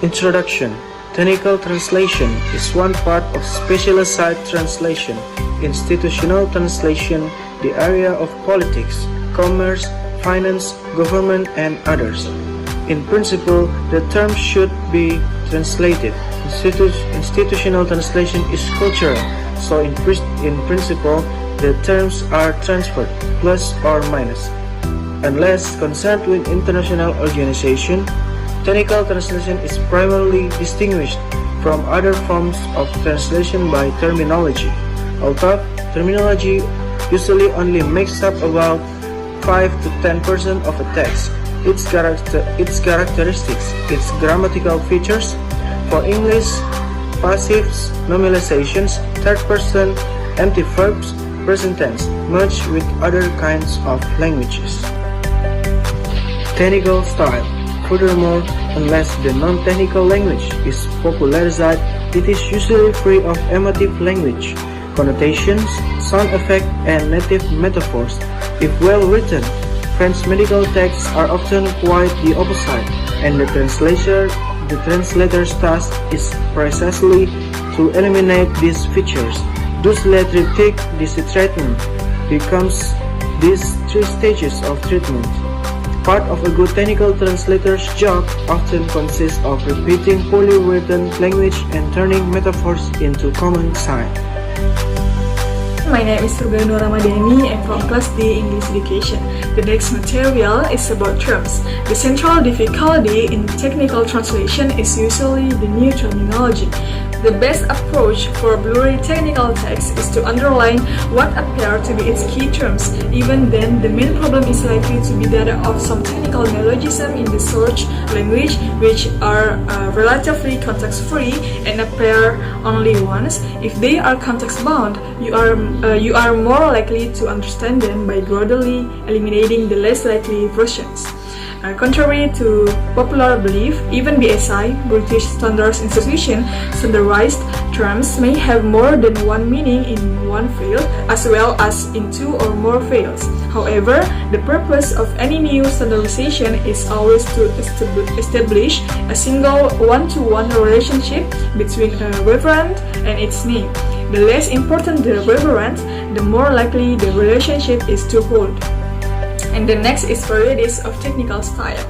Introduction. Technical translation is one part of specialized translation, institutional translation, the area of politics, commerce, finance, government, and others. In principle, the term should be translated. Institutional translation is cultural, so in principle, the terms are transferred, plus or minus. Unless concerned with international organization, technical translation is primarily distinguished from other forms of translation by terminology. Although terminology usually only makes up about 5 to 10% of a text, its characteristics, its grammatical features, for English, passives, nominalizations, third person, empty verbs, present tense, merge with other kinds of languages. Technical style. Furthermore, unless the non-technical language is popularized, it is usually free of emotive language, connotations, sound effects, and native metaphors. If well written, French medical texts are often quite the opposite, and the translator's task is precisely to eliminate these features. Thus, let's this treatment becomes these 3 stages of treatment. Part of a good technical translator's job often consists of repeating poorly written language and turning metaphors into common sign. My name is Surgano Ramadhani. I'm from Class D English Education. The next material is about terms. The central difficulty in technical translation is usually the new terminology. The best approach for blurry technical text is to underline what appear to be its key terms. Even then, the main problem is likely to be that of some technical neologism in the search language, which are relatively context-free and appear only once. If they are context-bound, you are more likely to understand them by gradually eliminating the less likely versions. Contrary to popular belief, even BSI, British Standards Institution, standardized terms may have more than one meaning in one field as well as in 2 or more fields. However, the purpose of any new standardization is always to establish a single one-to-one relationship between a referent and its name. The less important the referent, the more likely the relationship is to hold. And the next is varieties of technical style.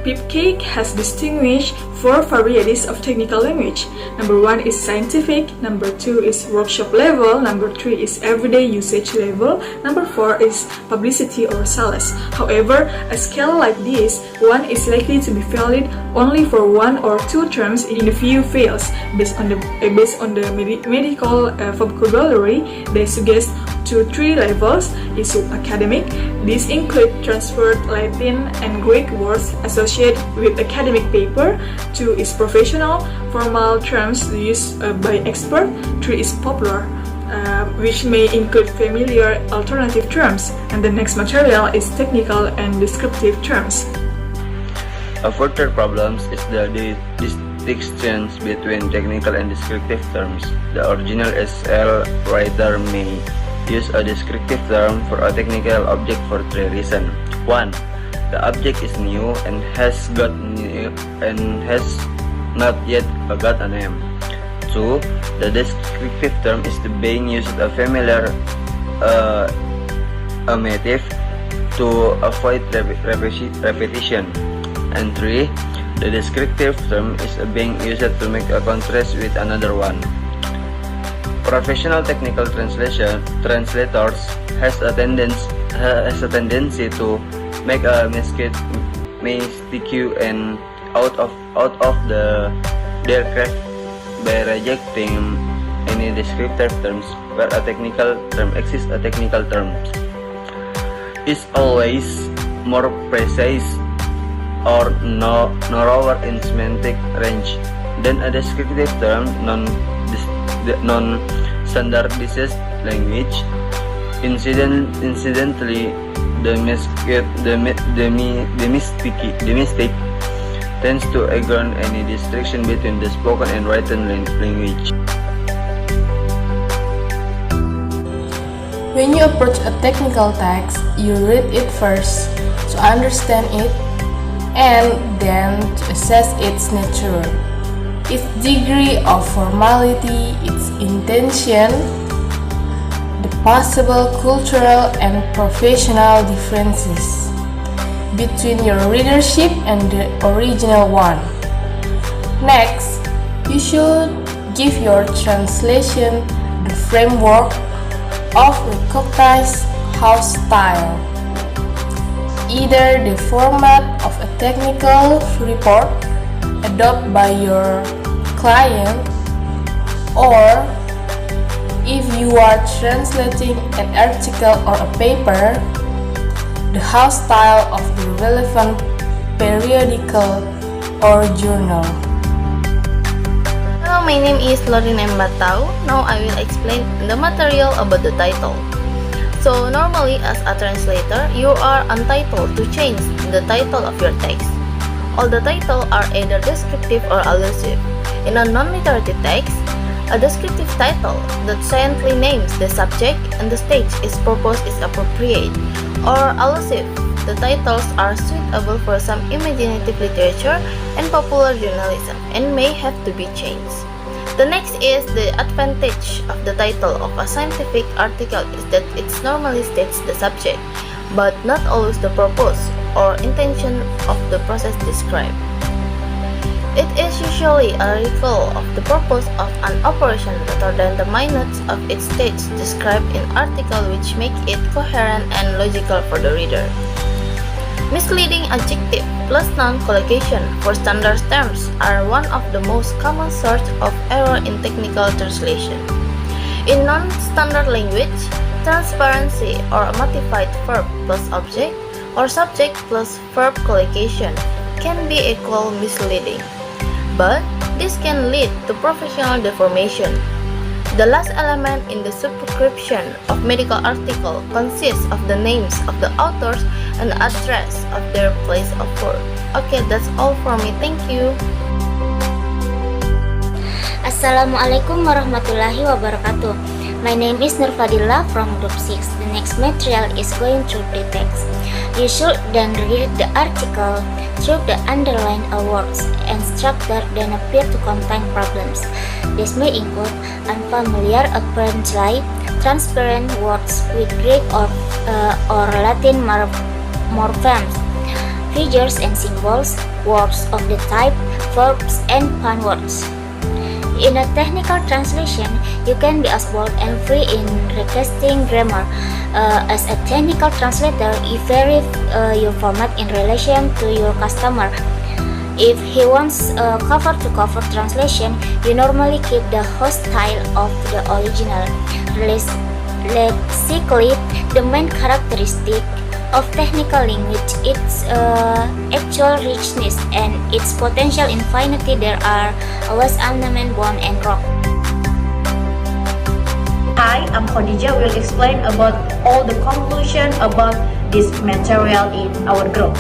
Pipcake has distinguished 4 varieties of technical language. Number 1 is scientific, number 2 is workshop level, number 3 is everyday usage level, number 4 is publicity or sales. However, a scale like this, one is likely to be valid only for 1 or 2 terms in a few fields. Based on the medical vocabulary, they suggest 2-3 levels is academic. These include transferred Latin and Greek words associated with academic paper. 2 is professional, formal terms used by expert. 3 is popular, which may include familiar alternative terms. And the next material is technical and descriptive terms. A further problem is the distinctions between technical and descriptive terms. The original SL writer may use a descriptive term for a technical object for 3 reasons. 1. The object is new and has not yet got a name. 2. The descriptive term is being used a familiar motif to avoid repetition. And 3. The descriptive term is being used to make a contrast with another one. Professional technical translators has a tendency to make a mistake and out of their craft by rejecting any descriptive terms where a technical term exists. A technical term is always more precise or narrower in semantic range than a descriptive term. Non-standardized language. Incidentally, the mistake tends to ignore any distinction between the spoken and written language. When you approach a technical text, you read it first to understand it and then to assess its nature. its degree of formality, its intention, the possible cultural and professional differences between your readership and the original one. Next, you should give your translation the framework of recognized house style, either the format of a technical report adopted by your client, or if you are translating an article or a paper, the house style of the relevant periodical or journal. Hello, my name is Lorin M. Batau. Now I will explain the material about the title. So normally as a translator, you are entitled to change the title of your text. All the titles are either descriptive or allusive. In a non-literary text, a descriptive title that scientifically names the subject and the stage is proposed is appropriate, or allusive. The titles are suitable for some imaginative literature and popular journalism and may have to be changed. The next is the advantage of the title of a scientific article is that it normally states the subject, but not always the purpose or intention of the process described. It is usually a recall of the purpose of an operation rather than the minutes of its stage described in article, which make it coherent and logical for the reader. Misleading adjective plus noun collocation for standard terms are one of the most common source of error in technical translation. In non-standard language, transparency or a modified verb plus object or subject plus verb collocation can be equal misleading, but this can lead to professional deformation. The last element in the subscription of medical article consists of the names of the authors and address of their place of work. Okay, that's all for me. Thank you. Assalamualaikum warahmatullahi wabarakatuh. My name is Nur Fadila from Group 6. The next material is going through the text. You should then read the article through the underlined words and structure then appear to contain problems. This may include unfamiliar apparently transparent words with Greek or Latin morphemes, figures and symbols, words of the type, verbs and pun words. In a technical translation, you can be as bold and free in requesting grammar. As a technical translator, you vary your format in relation to your customer. If he wants a cover-to-cover translation, you normally keep the host style of the original. Lexically, the main characteristic of technical language its actual richness and its potential infinity. There are always element bond and rock. Hi, I'm Khadija. Will explain about all the conclusion about this material in our group.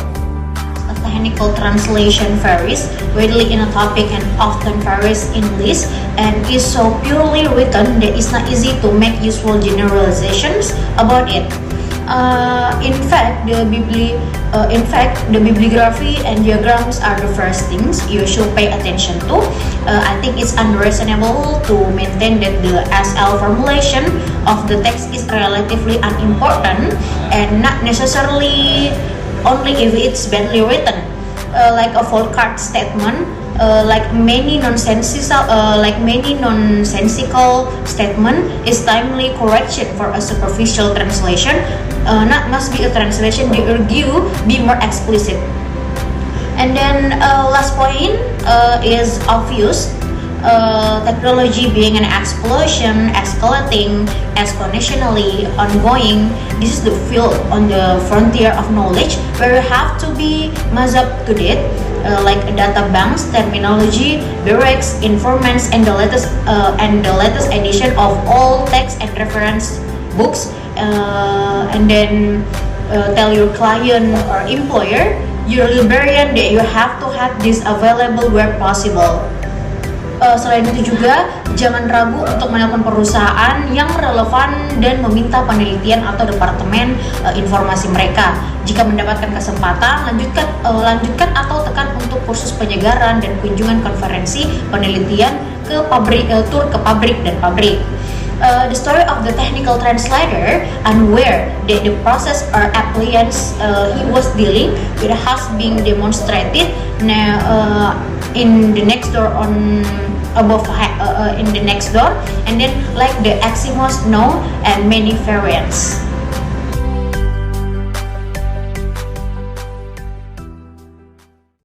A technical translation varies widely in a topic and often varies in list and is so purely written that it's not easy to make useful generalizations about it. In fact, the bibliography and diagrams are the first things you should pay attention to. I think it's unreasonable to maintain that the SL formulation of the text is relatively unimportant and not necessarily only if it's badly written. Like a Volckart statement, like many nonsensical statement is timely correction for a superficial translation. Not must be a translation they argue be more explicit. And then last point is obvious. Technology being an explosion, escalating, exponentially ongoing, this is the field on the frontier of knowledge where you have to be up to date, like data banks, terminology, lyrics, informants, and the latest edition of all text and reference books, and then tell your client or employer, your librarian, that you have to have this available where possible. Selain itu juga jangan ragu untuk menelpon perusahaan yang relevan dan meminta penelitian atau departemen informasi mereka. Jika mendapatkan kesempatan, lanjutkan atau tekan untuk kursus penyegaran dan kunjungan konferensi penelitian ke pabrik, tur ke pabrik dan pabrik. The story of the technical translator and where the process or appliance he was dealing with has been demonstrated in the next door on above in the next door, and then like the Eximos No and many variants.